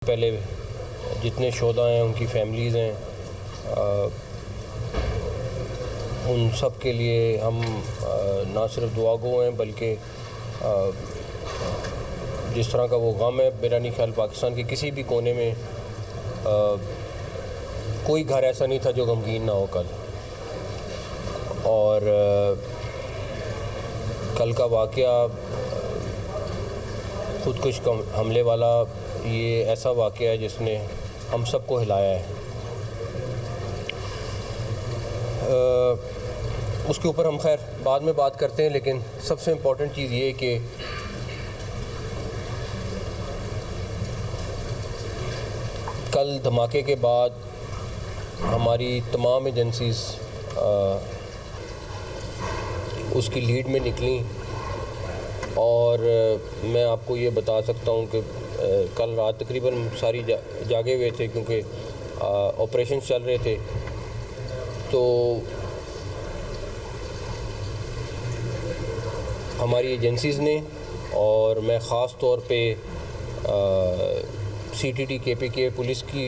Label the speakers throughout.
Speaker 1: पहले जितने शोधा हैं उनकी फैमिलीज़ हैं, उन सब के लिए हम ना सिर्फ दुआगो हैं बल्कि जिस तरह का वो गम है, मेरा नहीं ख्याल पाकिस्तान के किसी भी कोने में कोई घर ऐसा नहीं था जो गमगीन ना हो कल। और कल का वाक़या ख़ुदकुश हमले वाला ये ऐसा वाक़या है जिसने हम सबको हिलाया है। उसके ऊपर हम खैर बाद में बात करते हैं, लेकिन सबसे इम्पॉर्टेंट चीज़ ये है कि कल धमाके के बाद हमारी तमाम एजेंसीज़ उसकी लीड में निकली और मैं आपको ये बता सकता हूँ कि कल रात तकरीबन सारी जागे हुए थे क्योंकि ऑपरेशन चल रहे थे। तो हमारी एजेंसीज़ ने और मैं ख़ास तौर पे CTT KPK पुलिस की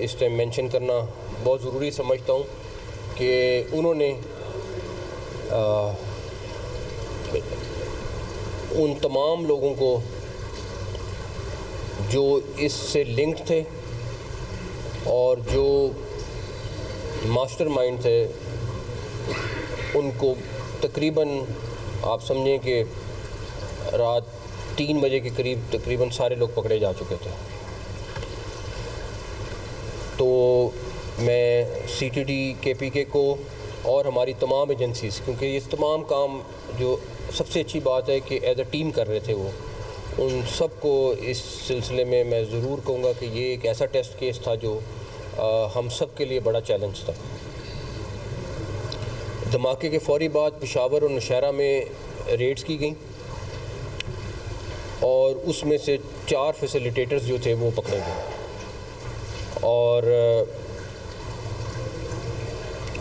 Speaker 1: इस टाइम मेंशन करना बहुत ज़रूरी समझता हूँ कि उन्होंने उन तमाम लोगों को जो इससे लिंक्ड थे और जो मास्टरमाइंड थे उनको तकरीबन आप समझें कि रात 3 बजे के करीब तकरीबन सारे लोग पकड़े जा चुके थे। तो मैं CTT KPK को और हमारी तमाम एजेंसीज़, क्योंकि ये तमाम काम जो सबसे अच्छी बात है कि एज अ टीम कर रहे थे वो, उन सब को इस सिलसिले में मैं ज़रूर कहूँगा कि ये एक ऐसा टेस्ट केस था जो हम सब के लिए बड़ा चैलेंज था। धमाके के फ़ौरी बाद पेशावर और नौशहरा में रेड्स की गई और उसमें से 4 फैसिलिटेटर्स जो थे वो पकड़े गए। और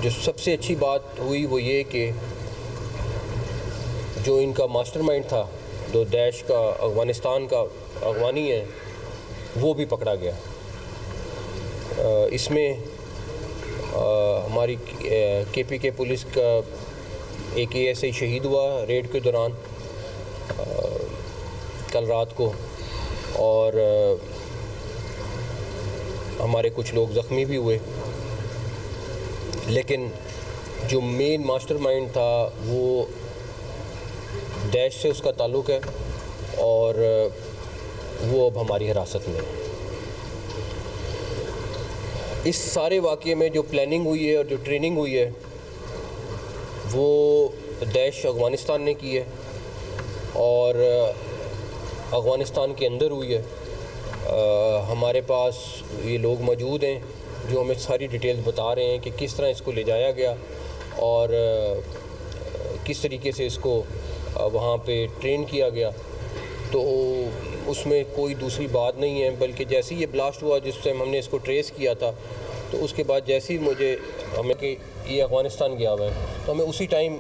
Speaker 1: जो सबसे अच्छी बात हुई वो ये कि जो इनका मास्टरमाइंड था, जो दैश का अफ़गानिस्तान का अगवानी है, वो भी पकड़ा गया। इसमें हमारी KPK पुलिस का एक ASI शहीद हुआ रेड के दौरान कल रात को, और हमारे कुछ लोग ज़ख्मी भी हुए। लेकिन जो मेन मास्टरमाइंड था वो दैश से उसका ताल्लुक़ है और वो अब हमारी हिरासत में है। इस सारे वाक़ये में जो प्लानिंग हुई है और जो ट्रेनिंग हुई है वो दैश अफ़गानिस्तान ने की है और अफ़गानिस्तान के अंदर हुई है। हमारे पास ये लोग मौजूद हैं जो हमें सारी डिटेल्स बता रहे हैं कि किस तरह इसको ले जाया गया और किस तरीके से इसको वहाँ पे ट्रेन किया गया। तो उसमें कोई दूसरी बात नहीं है, बल्कि जैसे ही ये ब्लास्ट हुआ, जिस टाइम हमने इसको ट्रेस किया था, तो उसके बाद जैसे ही हमें कि ये अफ़गानिस्तान गया हुआ है, तो हमें उसी टाइम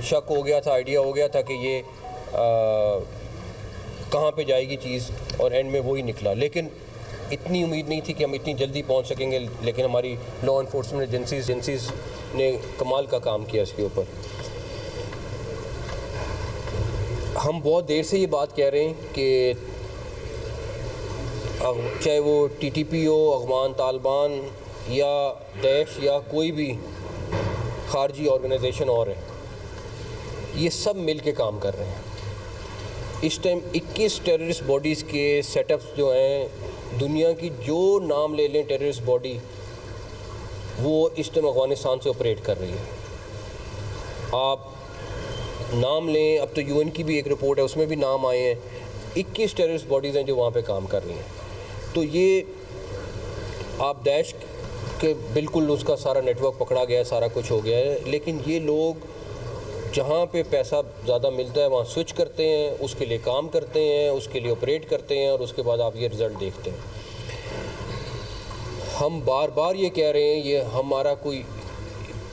Speaker 1: शक हो गया था, आइडिया हो गया था कि ये कहाँ पे जाएगी चीज़, और एंड में वही निकला। लेकिन इतनी उम्मीद नहीं थी कि हम इतनी जल्दी पहुँच सकेंगे, लेकिन हमारी लॉ इन्फोर्समेंट एजेंसीज़ ने कमाल का काम किया इसके ऊपर। हम बहुत देर से ये बात कह रहे हैं कि चाहे वो TTP हो, अफ़गान तालिबान या दैश या कोई भी ख़ारजी ऑर्गेनाइजेशन और है, ये सब मिल के काम कर रहे हैं। इस टाइम 21 टेररिस्ट बॉडीज़ के सेटअप्स जो हैं, दुनिया की जो नाम ले लें टेररिस्ट बॉडी, वो इस टाइम अफ़गानिस्तान से ऑपरेट कर रही है। आप नाम लें, अब तो UN की भी एक रिपोर्ट है, उसमें भी नाम आए हैं। 21 टेररिस्ट बॉडीज़ हैं जो वहाँ पे काम कर रही हैं। तो ये आप दैश के बिल्कुल उसका सारा नेटवर्क पकड़ा गया है, सारा कुछ हो गया है। लेकिन ये लोग जहाँ पे पैसा ज़्यादा मिलता है वहाँ स्विच करते हैं, उसके लिए काम करते हैं, उसके लिए ऑपरेट करते हैं, और उसके बाद आप ये रिज़ल्ट देखते हैं। हम बार बार ये कह रहे हैं, ये हमारा कोई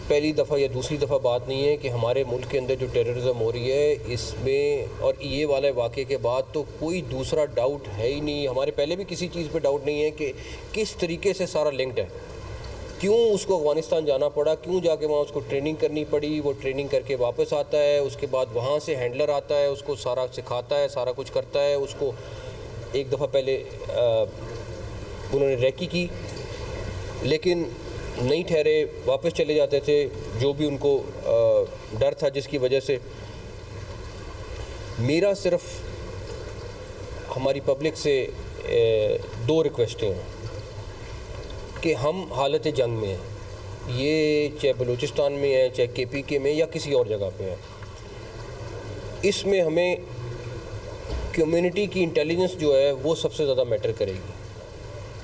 Speaker 1: पहली दफ़ा या दूसरी दफ़ा बात नहीं है कि हमारे मुल्क के अंदर जो टेररिज्म हो रही है इसमें, और ये वाले वाक़े के बाद तो कोई दूसरा डाउट है ही नहीं। हमारे पहले भी किसी चीज़ पे डाउट नहीं है कि किस तरीके से सारा लिंक्ड है। क्यों उसको अफ़गानिस्तान जाना पड़ा, क्यों जाके वहाँ उसको ट्रेनिंग करनी पड़ी, वो ट्रेनिंग करके वापस आता है, उसके बाद वहाँ से हैंडलर आता है, उसको सारा सिखाता है, सारा कुछ करता है। उसको एक दफ़ा पहले उन्होंने रैकी की, लेकिन नहीं ठहरे, वापस चले जाते थे, जो भी उनको डर था जिसकी वजह से। मेरा सिर्फ हमारी पब्लिक से दो रिक्वेस्टें हैं कि हम हालत जंग में हैं, ये चाहे बलूचिस्तान में है, चाहे KPK में या किसी और जगह पे है। इसमें हमें कम्युनिटी की इंटेलिजेंस जो है वो सबसे ज़्यादा मैटर करेगी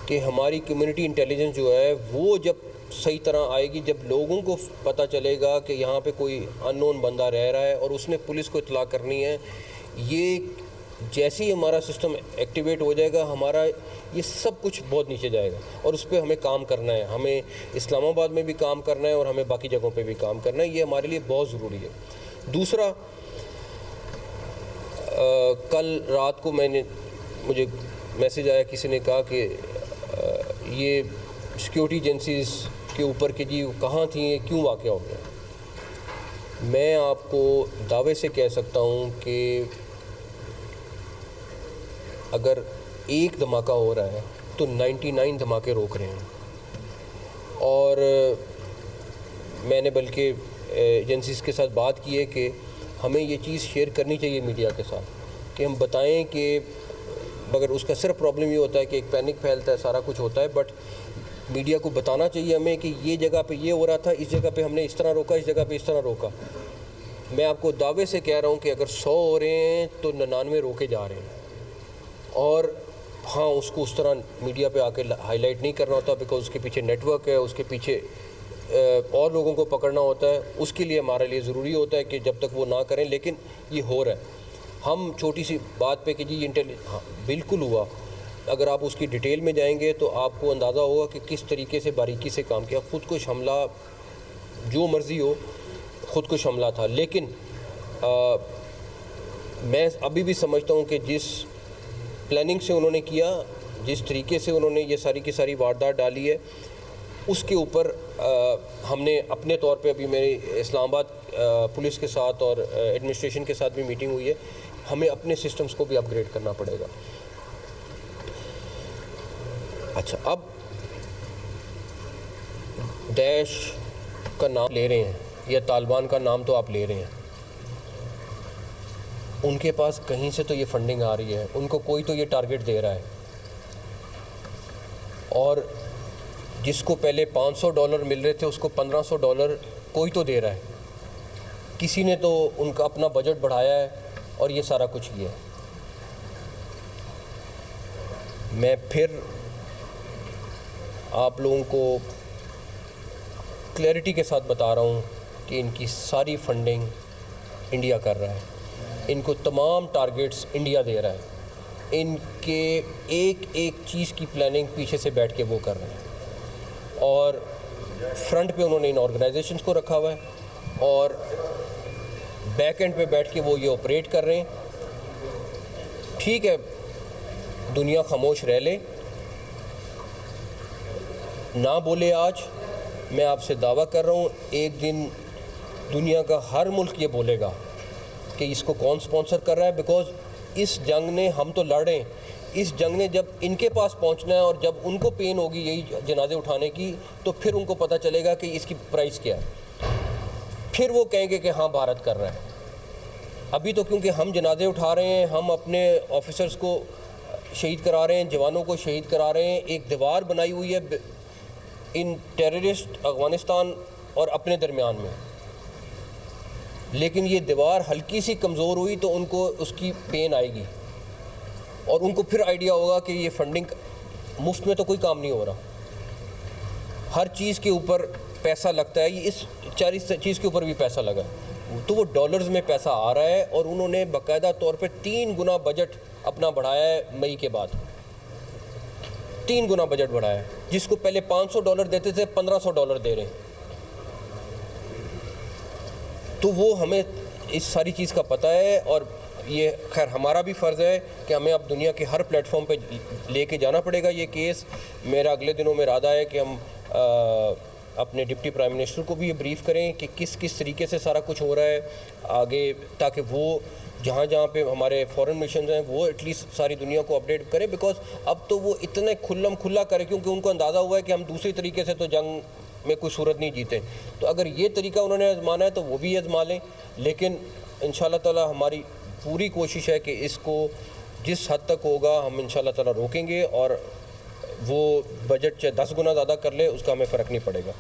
Speaker 1: कि हमारी कम्युनिटी इंटेलिजेंस जो है वो जब सही तरह आएगी, जब लोगों को पता चलेगा कि यहाँ पे कोई अननोन बंदा रह रहा है और उसने पुलिस को इत्तला करनी है। ये जैसे ही हमारा सिस्टम एक्टिवेट हो जाएगा, हमारा ये सब कुछ बहुत नीचे जाएगा और उस पर हमें काम करना है। हमें इस्लामाबाद में भी काम करना है और हमें बाकी जगहों पे भी काम करना है। ये हमारे लिए बहुत ज़रूरी है। दूसरा, कल रात को मुझे मैसेज आया, किसी ने कहा कि ये सिक्योरिटी एजेंसीज़ के ऊपर कि जी कहाँ थी, क्यों वाक़या हो गया। मैं आपको दावे से कह सकता हूँ कि अगर एक धमाका हो रहा है तो 99 धमाके रोक रहे हैं। और मैंने बल्कि एजेंसीज़ के साथ बात की है कि हमें ये चीज़ शेयर करनी चाहिए मीडिया के साथ कि हम बताएं कि मगर उसका सिर्फ प्रॉब्लम ये होता है कि एक पैनिक फैलता है, सारा कुछ होता है, बट मीडिया को बताना चाहिए हमें कि ये जगह पे ये हो रहा था, इस जगह पे हमने इस तरह रोका, इस जगह पे इस तरह रोका। मैं आपको दावे से कह रहा हूँ कि अगर 100 हो रहे हैं तो 99 रोके जा रहे हैं। और हाँ, उसको उस तरह मीडिया पे आके हाईलाइट नहीं करना होता, बिकॉज उसके पीछे नेटवर्क है, उसके पीछे और लोगों को पकड़ना होता है। उसके लिए हमारे लिए ज़रूरी होता है कि जब तक वो ना करें, लेकिन ये हो रहा है। हम छोटी सी बात पे कि जी हाँ बिल्कुल हुआ, अगर आप उसकी डिटेल में जाएंगे तो आपको अंदाज़ा होगा कि किस तरीके से बारीकी से काम किया। ख़ुदकुश हमला, जो मर्ज़ी हो, ख़ुदकुश हमला था। लेकिन मैं अभी भी समझता हूँ कि जिस प्लानिंग से उन्होंने किया, जिस तरीके से उन्होंने ये सारी की सारी वारदात डाली है, उसके ऊपर हमने अपने तौर पे, अभी मेरी इस्लामाबाद पुलिस के साथ और एडमिनिस्ट्रेशन के साथ भी मीटिंग हुई है, हमें अपने सिस्टम्स को भी अपग्रेड करना पड़ेगा। अच्छा, अब दैश का नाम ले रहे हैं या तालिबान का नाम तो आप ले रहे हैं, उनके पास कहीं से तो ये फंडिंग आ रही है, उनको कोई तो ये टारगेट दे रहा है। और जिसको पहले $500 मिल रहे थे उसको $1500 कोई तो दे रहा है। किसी ने तो उनका अपना बजट बढ़ाया है और ये सारा कुछ किया है। मैं फिर आप लोगों को क्लैरिटी के साथ बता रहा हूँ कि इनकी सारी फंडिंग इंडिया कर रहा है, इनको तमाम टारगेट्स इंडिया दे रहा है, इनके एक एक चीज़ की प्लानिंग पीछे से बैठ के वो कर रहे हैं। और फ्रंट पे उन्होंने इन ऑर्गेनाइजेशंस को रखा हुआ है और बैक एंड पे बैठ के वो ये ऑपरेट कर रहे हैं। ठीक है, दुनिया खामोश रह ले, ना बोले आज, मैं आपसे दावा कर रहा हूँ एक दिन दुनिया का हर मुल्क ये बोलेगा कि इसको कौन स्पॉन्सर कर रहा है। बिकॉज इस जंग ने, हम तो लड़ रहे हैं, इस जंग ने जब इनके पास पहुंचना है और जब उनको पेन होगी यही जनाजे उठाने की, तो फिर उनको पता चलेगा कि इसकी प्राइस क्या है। फिर वो कहेंगे कि हाँ भारत कर रहा है। अभी तो क्योंकि हम जनाजे उठा रहे हैं, हम अपने ऑफिसर्स को शहीद करा रहे हैं, जवानों को शहीद करा रहे हैं, एक दीवार बनाई हुई है इन टेररिस्ट अफ़गानिस्तान और अपने दरमियान में। लेकिन ये दीवार हल्की सी कमज़ोर हुई तो उनको उसकी पेन आएगी और उनको फिर आइडिया होगा कि ये फंडिंग मुफ्त में तो कोई काम नहीं हो रहा, हर चीज़ के ऊपर पैसा लगता है। ये इस चीज़ के ऊपर भी पैसा लगा, तो वो डॉलर्स में पैसा आ रहा है और उन्होंने बाकायदा तौर पे 3 गुना बजट अपना बढ़ाया है। मई के बाद 3 गुना बजट बढ़ाया है, जिसको पहले $500 देते थे $1500 दे रहे हैं। तो वो हमें इस सारी चीज़ का पता है, और ये खैर हमारा भी फ़र्ज़ है कि हमें अब दुनिया के हर प्लेटफॉर्म पे लेके जाना पड़ेगा ये केस। मेरा अगले दिनों में इरादा है कि हम अपने डिप्टी प्राइम मिनिस्टर को भी ये ब्रीफ़ करें कि किस किस तरीके से सारा कुछ हो रहा है आगे, ताकि वो जहाँ जहाँ पे हमारे फॉरेन मिशन हैं वो एटलीस्ट सारी दुनिया को अपडेट करें। बिकॉज अब तो वो इतने खुल्ला करें क्योंकि उनको अंदाज़ा हुआ है कि हम दूसरी तरीके से तो जंग में कोई सूरत नहीं जीते। तो अगर ये तरीका उन्होंने आजमाना है तो वो भी आजमा लें, लेकिन इंशाल्लाह ताला हमारी पूरी कोशिश है कि इसको जिस हद तक होगा हम इंशाल्लाह ताला रोकेंगे, और वो बजट चाहे 10 गुना ज़्यादा कर ले उसका हमें फ़र्क नहीं पड़ेगा।